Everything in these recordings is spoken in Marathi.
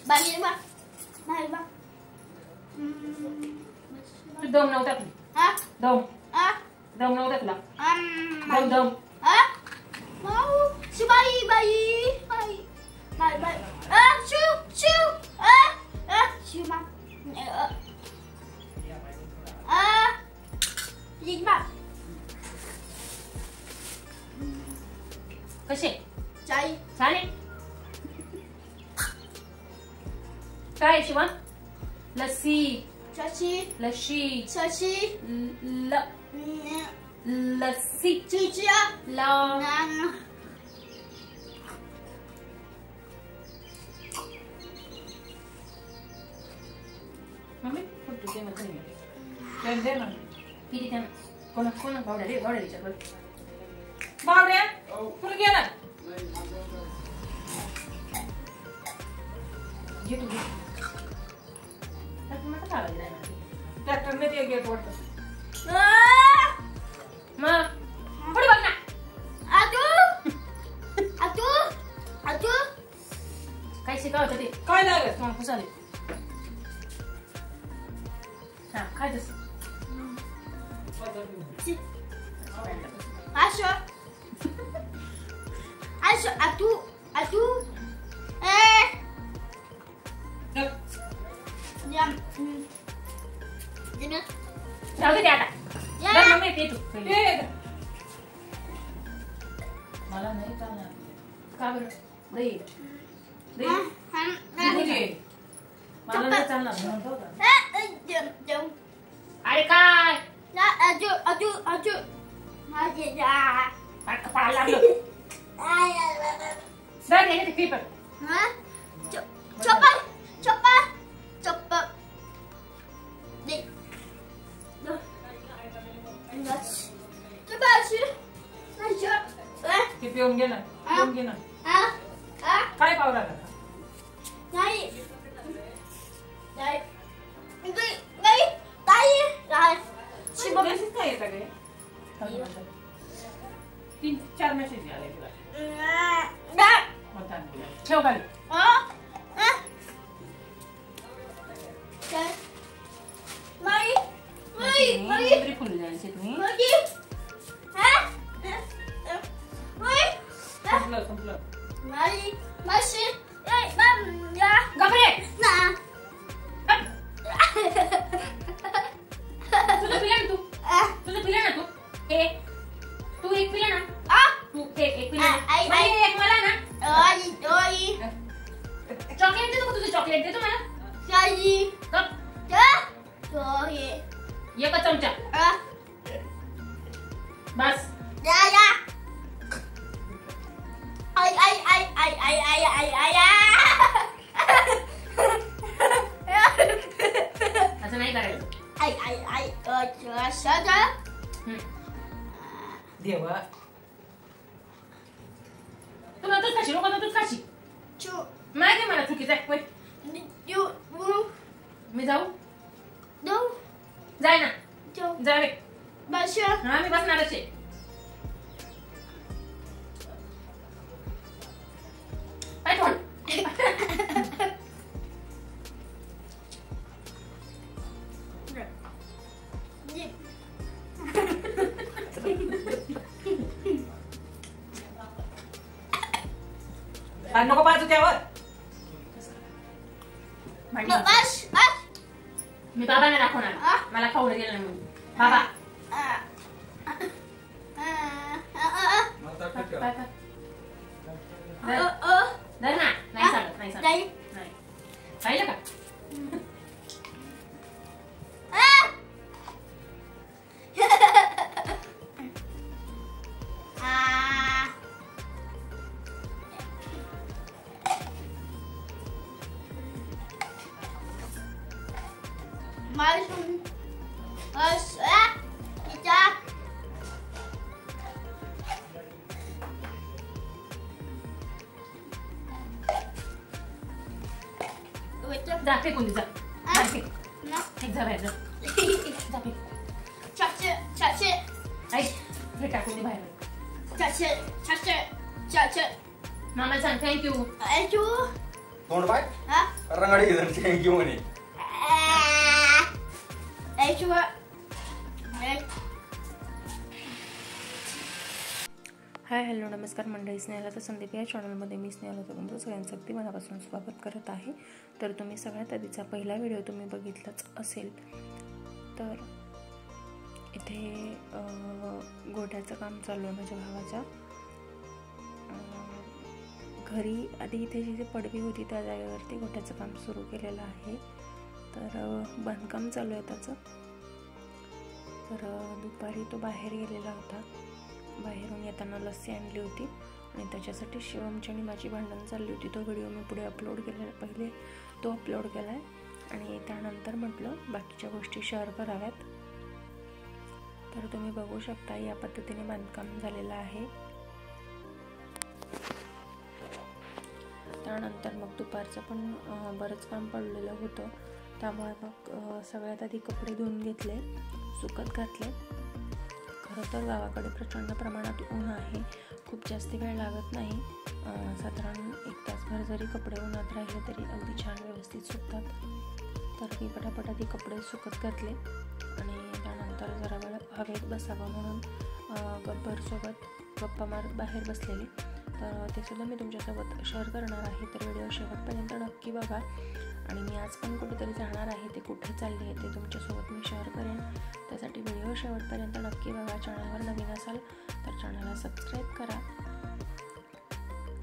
बाई बा बाई बा तू दम नव्हता तुला हा दम हा दम नव्हता तुला दम दम हा माऊ शिबाई बाई बाई बाई बाई शू शू शू मा लिंबा कसे चाय छान आहे काय शिवा लस्सी चाची लस्सी चाची लस्सी चिचिया ला मम्मी फोटो दे मला दे ना किती द्या ना कोणा कोणा बावड्या रे बावड्या विचार बरं बावड्या कुठे गेला घे तू घे ट्रॅक्टरने ते गेट वाटतं मग पुढे बघ ना आतू आतू आतू काय शिकावतं ते काय लागलं तुम्हाला पुसाले हा काय तसं Asho. Asho, atu. Jam. Dina. जाऊ दे आता बरं मम्मी ते तू मला नाही चालणार का बरं दे मला नाही चालणार म्हणतो का अरे काय Aju. Masih dah. कपाळ लागलं दर घे ते paper Hah? Cepat. Nih. Coba sih. Ayo. ते पिऊन घे ना काय पावला का Naik. काय येतं रे 3-4 मेसेज आले तुला ठेव खाली तरी फुल जायचे तुम्ही संपलं गबरे तुला पिला ना तू तू एक पिला ना तू एक पिला एक मला ना चॉकलेट देतो का तुझं चॉकलेट देतो मला एक चमचा बस असं नाही करायचं देवा तू नंतर खाशी लोक नंतर खाशी माहिती मला चुकीचं आहे मी जाऊ जाय ना जा रे हा मी बसणारच आहे काय कोण नको पाहतो त्यावर मी बाबांना दाखवणार मला खाऊ गेलं म्हणून बाबा धर ना नाही सांगत नाही पाहिलं का जा फेकून दे जा फेक जा बाहेर जा फेक ऐक हे टाकून दे बाहेर मामा सांग थँक्यू तोंड पाय रंगाडी घेऊन ये हाय हॅलो नमस्कार मंडळी, स्नेहलता संदीप या चॅनलमध्ये मी स्नेहलता तुमचं सगळ्यांचं अगदी मनापासून स्वागत करत आहे. तर तुम्ही सगळ्यात आधीचा पहिला व्हिडिओ तुम्ही बघितलाच असेल. तर इथे गोठ्याचं काम चालू आहे माझ्या भावाच्या घरी. आधी इथे जी पडवी होती त्या जागेवरती गोठ्याचं काम सुरू केलेलं आहे. तर बांधकाम चालू आहे त्याचं. तर दुपारी तो बाहेर गेलेला होता. बाहेरून येताना लस्सी आणली होती आणि त्याच्यासाठी शिवमची आणि माझी भांडण चालली होती. तो व्हिडिओ मी पुढे अपलोड केलेला, पहिले तो अपलोड केला आहे आणि त्यानंतर म्हटलं बाकीच्या गोष्टी शेअर कराव्यात. तर तुम्ही बघू शकता या पद्धतीने बांधकाम झालेलं आहे. त्यानंतर मग दुपारचं पण बरंच काम पडलेलं होतं. त्यामुळे मग सगळ्यात आधी कपडे धुवून घेतले, सुकत घातले. खरं तर गावाकडे प्रचंड प्रमाणात ऊन आहे, खूप जास्त वेळ लागत नाही. साधारण 1 तासभर जरी कपडे उन्हात राहिले तरी अगदी छान व्यवस्थित सुकतात. तर मी पटापट आधी कपडे सुकत घातले आणि त्यानंतर जरा वेळ हवेत बसावं म्हणून गब्बरसोबत गप्पा मारत बाहेर बसलेले. तर ते सुद्धा मी तुमच्यासोबत शेअर करणार आहे. तर व्हिडिओ शेवटपर्यंत नक्की बघा. आणि मी आज पण कुठेतरी जाणार आहे, ते कुठे चालले आहे ते तुमच्यासोबत मी शेअर करेन. त्यासाठी व्हिडिओ शेवटपर्यंत नक्की बघा. चॅनलवर नवीन असाल तर चॅनलला सबस्क्राईब करा.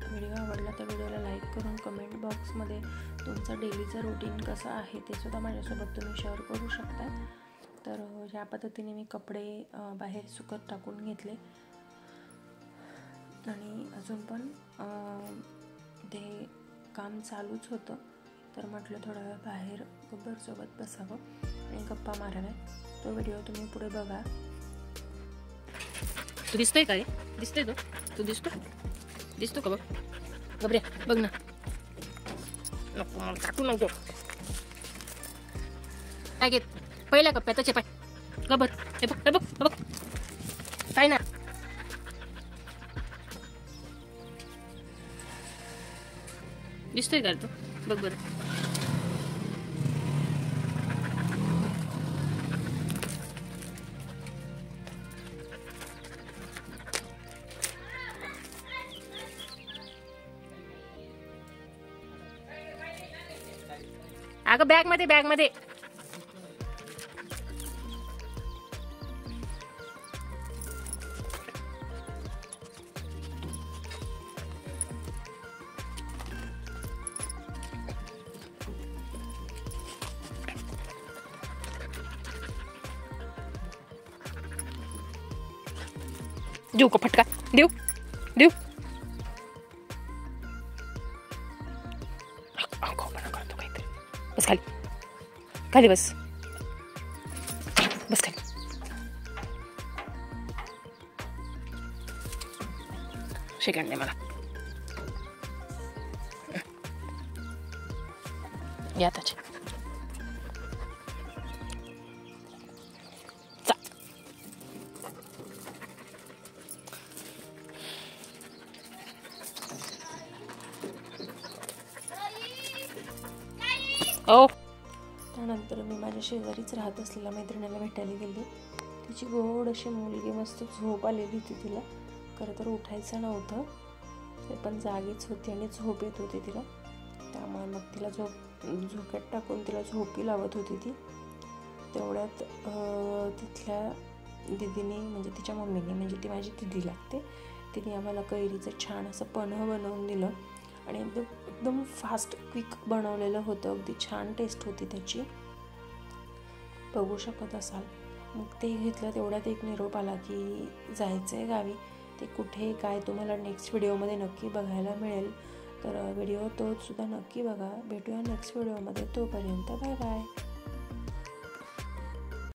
व्हिडिओ आवडला तर व्हिडिओला लाईक करून कमेंट बॉक्समध्ये तुमचं डेलीचं रुटीन कसं आहे ते सुद्धा माझ्यासोबत तुम्ही शेअर करू शकता. तर ह्या पद्धतीने मी कपडे बाहेर सुकत टाकून घेतले आणि अजून पण ते काम चालूच होतं. तर म्हटलं थोडा वेळ बाहेर गब्बरसोबत बसावं आणि गप्पा माराव्या. तो व्हिडिओ तुम्ही पुढे बघा. तू दिसतोय का रे? दिसतोय तू दिसतो का? बघ गबऱ्या, बघ ना. नको मला टाकू नको. काय घेत पहिल्या कप्प्यातच पाय गबर. हे बघ काय ना. दिसतोय का तू? बघ बरं. अगं बॅग मध्ये देऊ का फटका? देऊ बस खाली बस खाली. सेकंड नाही मला या त्याचे. ओ त्यानंतर मी माझ्या शेजारीच राहत असलेल्या मैत्रिणीला भेटायला गेली. तिची गोड अशी मुलगी मस्त झोप आलेली होती तिला. खरं तर उठायचं नव्हतं, ते पण जागीच होती आणि झोप येत होती तिला. त्यामुळे मग तिला झोक्यात टाकून तिला झोपी लावत होती ती. तेवढ्यात तिथल्या दिदीने म्हणजे तिच्या मम्मीने, म्हणजे ती माझी दिदी लागते, तिने आम्हाला कैरीचं छान असं पन्ह बनवून दिलं आणि एकदम फास्ट क्विक बनवलेलं होतं. अगदी छान टेस्ट होती त्याची, बघू शकत असाल. मग ते घेतलं. तेवढ्यात एक निरोप आला की जायचं आहे गावी. ते कुठे काय तुम्हाला नेक्स्ट व्हिडिओमध्ये नक्की बघायला मिळेल. तर व्हिडिओ तो सुद्धा नक्की बघा. भेटूया नेक्स्ट व्हिडिओमध्ये. तोपर्यंत बाय बाय.